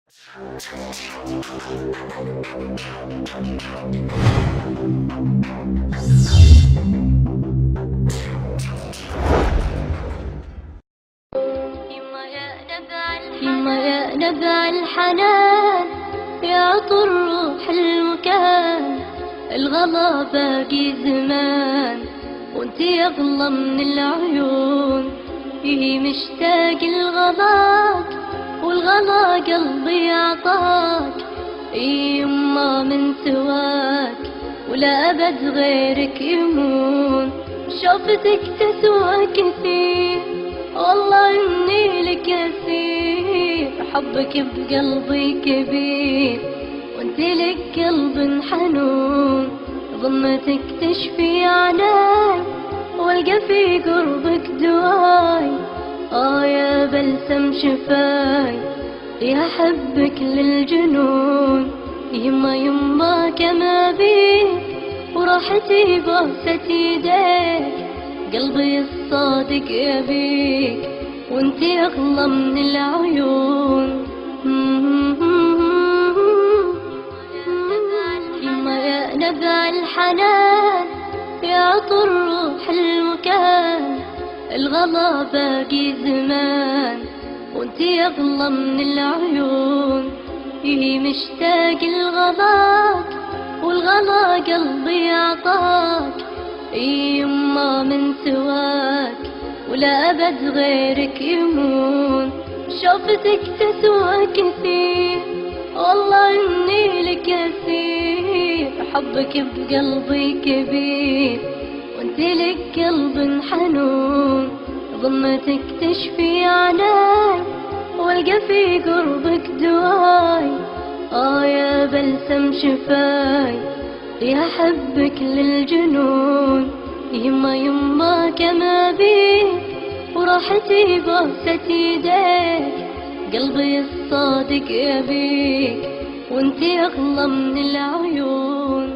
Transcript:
يما يا نبع الحنان، يا عطر روح المكان، الغلا باقي زمان وانتي اغلى من العيون. فيه مشتاق لغلاك والغلا قلبي عطاك. يما من سواك ولا أبد غيرك يمون. شوفتك تسوى كثير والله إني لك أسير. حبك بقلبي كبير وانتي لك قلب حنون. ضمتك تشفي عناي والقى في قربك دواي. يا بلسم شفاي يا حبك للجنون. يما كما بيك وراحتي بوسة يديك. قلبي الصادق يبيك وانتي اغلى من العيون. يما يا نبع الحنان، يا عطر روح المكان، الغلا باقي زمان وانتي اغلى من العيون. فيه مشتاق لغلاك والغلا قلبي عطاك. يما من سواك ولا أبد غيرك يمون. شوفتك تسوى كثير والله إني لك أسير. حبك بقلبي كبير وانتي لك قلب حنون. ضمتك تشفي عناي والقى في قربك دواي. يا بلسم شفاي يا حبك للجنون. يما كما بيك وراحتي بوسة يديك. قلبي الصادق يبيك وانتي اغلى من العيون.